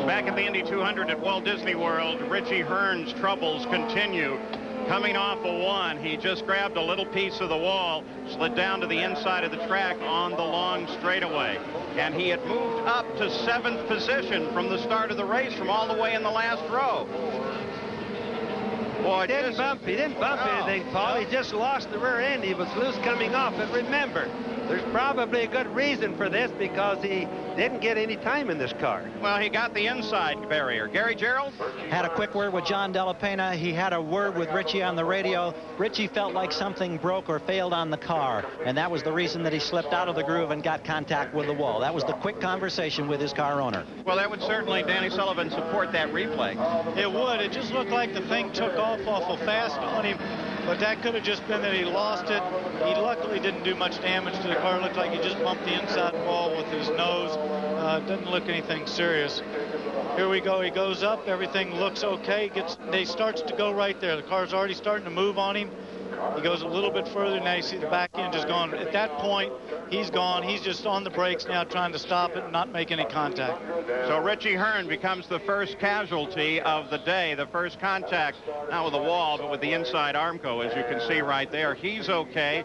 Back at the Indy 200 at Walt Disney World, Richie Hearn's troubles continue. Coming off a one, he just grabbed a little piece of the wall, slid down to the inside of the track on the long straightaway. And he had moved up to 7th position from the start of the race, from all the way in the last row. Boy, he didn't bump anything, Paul. He just lost the rear end. He was loose coming off. And remember, there's probably a good reason for this, because he didn't get any time in this car. Well, he got the inside barrier. Gary Gerald had a quick word with John Della Pena. He had a word with Richie on the radio. Richie felt like something broke or failed on the car, and that was the reason that he slipped out of the groove and got contact with the wall. That was the quick conversation with his car owner. Well, that would certainly, Danny Sullivan, support that replay. It would. It just looked like the thing took off awful fast on him. But that could have just been that he lost it. He luckily didn't do much damage to the car. It looked like he just bumped the inside wall with his nose. Doesn't look anything serious. Here we go. He goes up. Everything looks okay. He starts to go right there. The car's already starting to move on him. He goes a little bit further. Now you see the back end just gone. At that point, he's gone. He's just on the brakes now, trying to stop it and not make any contact. So Richie Hearn becomes the first casualty of the day, the first contact, not with the wall, but with the inside Armco, as you can see right there. He's okay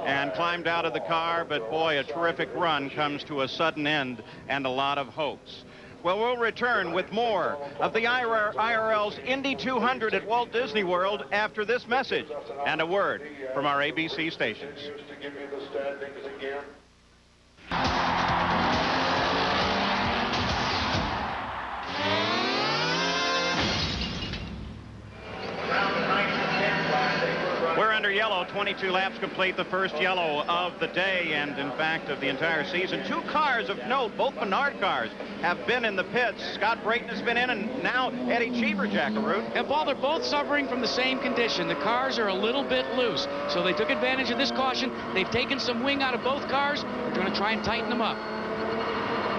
and climbed out of the car, but boy, a terrific run comes to a sudden end and a lot of hopes. Well, we'll return with more of the IRL's Indy 200 at Walt Disney World after this message and a word from our ABC stations. We're under yellow, 22 laps complete, the first yellow of the day and, in fact, of the entire season. 2 cars of note, both Menard cars, have been in the pits. Scott Brayton has been in, and now Eddie Cheever, Jackaroo. And, Paul, they're both suffering from the same condition. The cars are a little bit loose, so they took advantage of this caution. They've taken some wing out of both cars. They're going to try and tighten them up.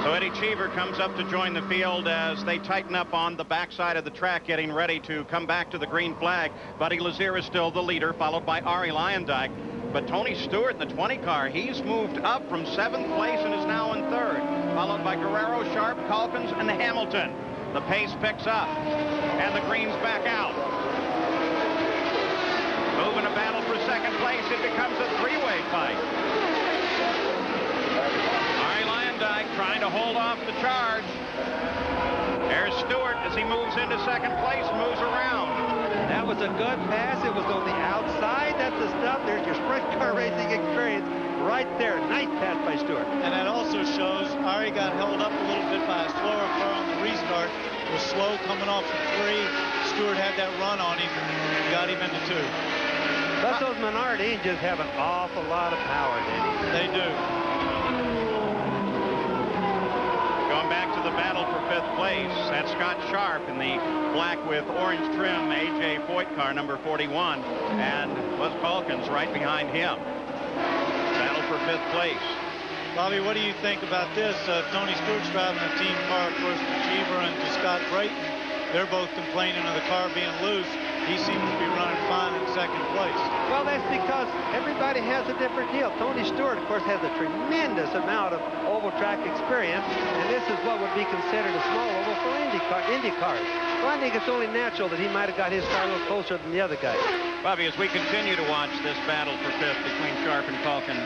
So Eddie Cheever comes up to join the field as they tighten up on the backside of the track, getting ready to come back to the green flag. Buddy Lazier is still the leader, followed by Arie Luyendyk. But Tony Stewart in the 20 car, he's moved up from 7th place and is now in 3rd, followed by Guerrero, Sharp, Calkins, and Hamilton. The pace picks up, and the green's back out. Moving a battle for 2nd place, it becomes a 3-way fight. Trying to hold off the charge. There's Stewart as he moves into 2nd place, moves around. That was a good pass. It was on the outside. That's the stuff. There's your sprint car racing experience right there. Nice pass by Stewart. And that also shows Arie got held up a little bit by a slower car on the restart. Was slow coming off of 3. Stewart had that run on him and got him into 2. But those Menard engines have an awful lot of power, Denny. They do. Going back to the battle for 5th place, that's Scott Sharp in the black with orange trim A.J. Foyt car, number 41, and Buzz Calkins right behind him. Battle for 5th place. Bobby, what do you think about this? Tony Stewart's driving the team car, of course, to Cheever and to Scott Brayton. They're both complaining of the car being loose. He seems to be running fine in 2nd place. Well, that's because everybody has a different deal. Tony Stewart, of course, has a tremendous amount of oval track experience, and this is what would be considered a small oval for Indy cars. So I think it's only natural that he might have got his car a little closer than the other guys. Bobby, as we continue to watch this battle for 5th between Sharp and Calkins,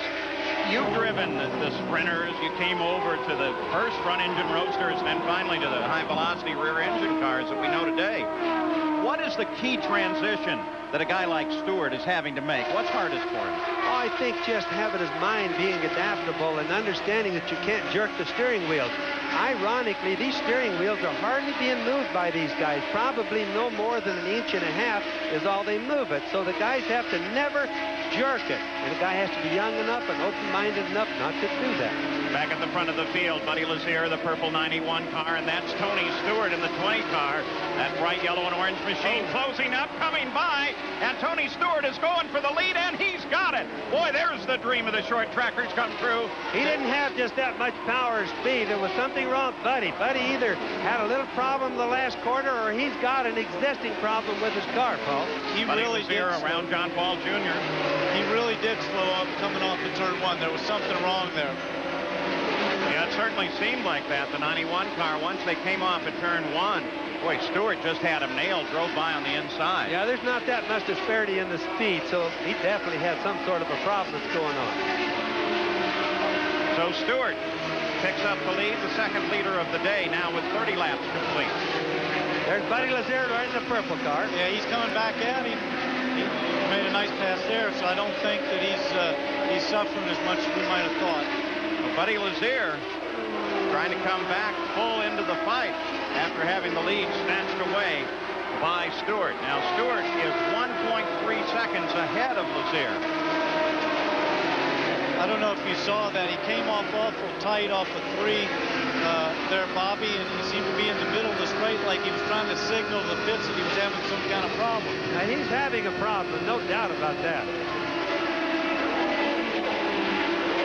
you've driven the sprinters. You came over to the first front-engine roadsters and then finally to the high-velocity rear-engine cars that we know today. What is the key transition that a guy like Stewart is having to make? What's hardest for him? Oh, I think just having his mind being adaptable and understanding that you can't jerk the steering wheels. Ironically, these steering wheels are hardly being moved by these guys. Probably no more than 1.5 inches is all they move it. So the guys have to never jerk it. And the guy has to be young enough and open-minded enough not to do that. Back at the front of the field, Buddy Lazier, the purple 91 car, and that's Tony Stewart in the 20 car. That bright yellow and orange machine closing up, coming by, and Tony Stewart is going for the lead, and he's got it. Boy, there's the dream of the short trackers come true. He didn't have just that much power or speed. There was something wrong with Buddy. Buddy either had a little problem the last quarter, or he's got an existing problem with his car, Paul. He Buddy really did around John Paul Jr. He really did slow up coming off the turn 1. There was something wrong there. Yeah, it certainly seemed like that. The 91 car, once they came off at turn 1, boy, Stewart just had him nailed, drove by on the inside. Yeah, there's not that much disparity in the speed, so he definitely had some sort of a problem that's going on. So Stewart picks up the lead, the second leader of the day, now with 30 laps complete. There's Buddy Lazier right in the purple car. Yeah, he's coming back at him. He made a nice pass there, so I don't think that he's suffering as much as we might have thought. Well, Buddy Lazier trying to come back full into the fight after having the lead snatched away by Stewart. Now Stewart is 1.3 seconds ahead of Lazier. I don't know if you saw that. He came off awful tight off the 3 there, Bobby, and he seemed to be in the middle of the straight like he was trying to signal the pits that he was having some kind of problem. Now, he's having a problem, no doubt about that.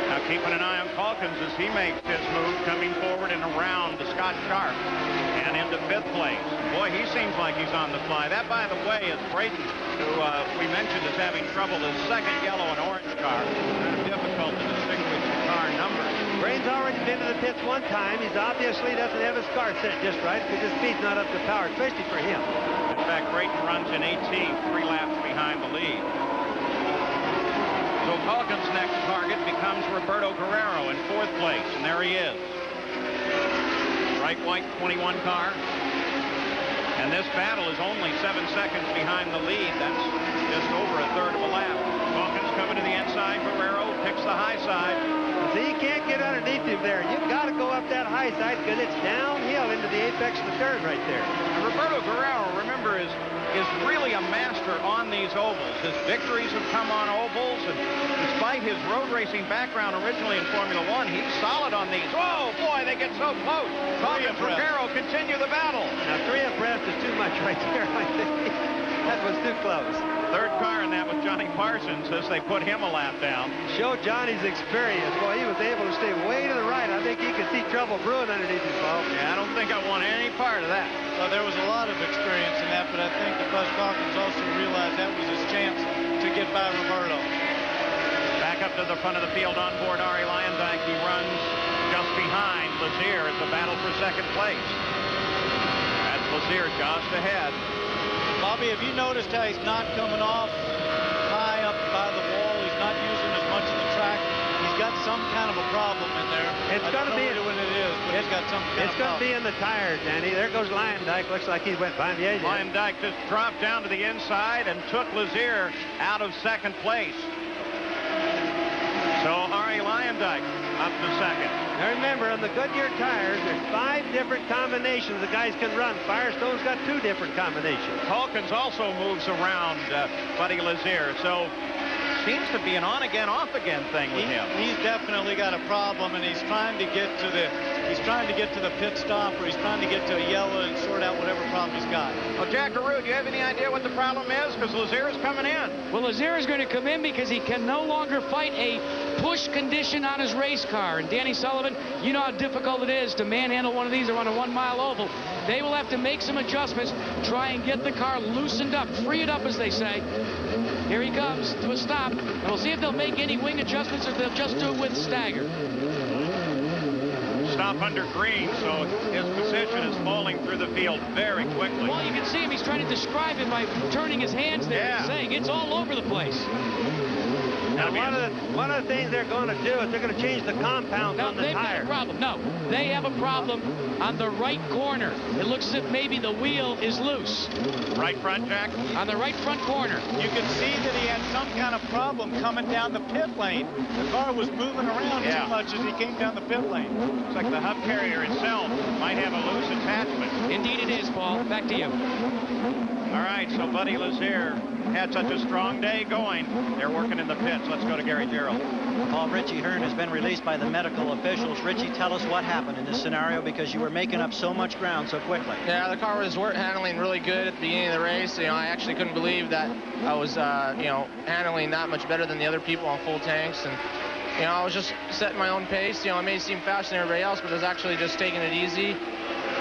Now keeping an eye on Calkins as he makes his move, coming forward and around to Scott Sharp and into 5th place. Boy, he seems like he's on the fly. That, by the way, is Brayton, who we mentioned is having trouble. His second yellow and orange car. Kind of difficult to distinguish the car numbers. Brayton's already been to the pits one time. He's obviously doesn't have his car set just right because his speed's not up to power, especially for him. In fact, Brayton runs in 18th, 3 laps behind the lead. So Calkins' next target becomes Roberto Guerrero in 4th place, and there he is. Bright white 21 car. And this battle is only 7 seconds behind the lead. That's just over a third of a lap. Calkins coming to the inside. Guerrero picks the high side. See, you can't get underneath him there. You've got to go up that high side because it's downhill into the apex of the turn right there. And Roberto Guerrero, remember, is really a master on these ovals. His victories have come on ovals, and despite his road racing background originally in Formula 1, he's solid on these. Oh, boy, they get so close. Calkins, Guerrero continue the battle. Now, 3 abreast is too much right there, I think. That was too close. Third car in that was Johnny Parsons as they put him a lap down. Show Johnny's experience. Boy, he was able to stay way to the right. I think he could see trouble brewing underneath his ball. Yeah, I don't think I want any part of that. Well, there was a lot of experience in that, but I think that Buzz Calkins also realized that was his chance to get by Roberto. Back up to the front of the field on board Arie Luyendyk. He runs just behind Lazier. It's a battle for second place. That's Lazier just ahead. Bobby, have you noticed how he's not coming off high up by the wall? He's not using as much of the track. He's got some kind of a problem in there. It's going to be what it is, but he's got some kind of It's going to be in the tires, Danny. There goes Luyendyk. Looks like he went behind the edge. Luyendyk just dropped down to the inside and took Lazier out of second place. So Arie Luyendyk up to second. Now remember, on the Goodyear tires, there's 5 different combinations the guys can run. Firestone's got 2 different combinations. Calkins also moves around Buddy Lazier, so seems to be an on-again, off-again thing with him. He's definitely got a problem, and he's trying to get to the pit stop, or he's trying to get to a yellow and sort out whatever problem he's got. Well, Jackaroo, do you have any idea what the problem is? Because Lazier is coming in. Well, Lazier is going to come in because he can no longer fight a push condition on his race car. And Danny Sullivan, you know how difficult it is to manhandle one of these around a 1-mile oval. They will have to make some adjustments, try and get the car loosened up, free it up, as they say. Here he comes to a stop, and we'll see if they'll make any wing adjustments or if they'll just do it with stagger. Stop under green, so his position is falling through the field very quickly. Well, you can see him. He's trying to describe it by turning his hands there. Yeah. He's saying it's all over the place. Now, one of the things they're going to do is they're going to change the compounds on the they've tire. got a problem. No, they have a problem on the right corner. It looks as if maybe the wheel is loose. Right front, Jack? On the right front corner. You could see that he had some kind of problem coming down the pit lane. The car was moving around too much as he came down the pit lane. Looks like the hub carrier itself might have a loose attachment. Indeed it is, Paul. Back to you. All right, so Buddy Lazier had such a strong day going. They're working in the pits. Let's go to Gary Gerald. Paul, Richie Hearn has been released by the medical officials. Richie, tell us what happened in this scenario because you were making up so much ground so quickly. Yeah, the car was handling really good at the beginning of the race. I actually couldn't believe that I was, handling that much better than the other people on full tanks. And, I was just setting my own pace. I may seem faster than everybody else, but I was actually just taking it easy.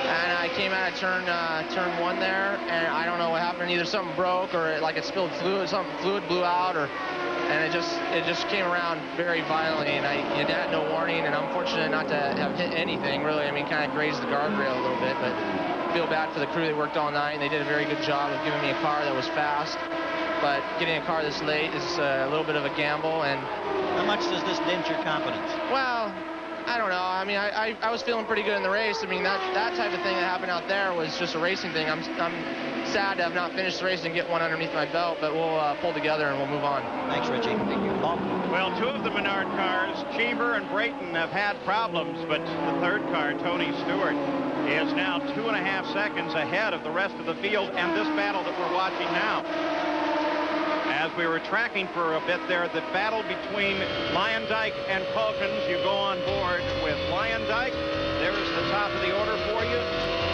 And I came out of turn 1 there, and I don't know what happened. Either something broke or it spilled fluid, fluid blew out, or and it just came around very violently, and I had no warning, and I'm fortunate not to have hit anything really. I mean, kind of grazed the guardrail a little bit, but I feel bad for the crew. They worked all night, and they did a very good job of giving me a car that was fast. But getting a car this late is a little bit of a gamble. And how much does this dent your confidence? Well, I don't know. I mean, I was feeling pretty good in the race. I mean, that type of thing that happened out there was just a racing thing. I'm sad to have not finished the race and get one underneath my belt, but we'll pull together and we'll move on. Thanks, Richie. Thank you. Walt. Well, two of the Menard cars, Cheever and Brayton, have had problems, but the third car, Tony Stewart, is now 2.5 seconds ahead of the rest of the field, and this battle that we're watching now. As we were tracking for a bit there, the battle between Lyondike and Calkins, you go on board with Lyondike. There's the top of the order for you.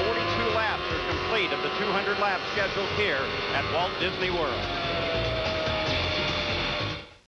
42 laps are complete of the 200 laps scheduled here at Walt Disney World.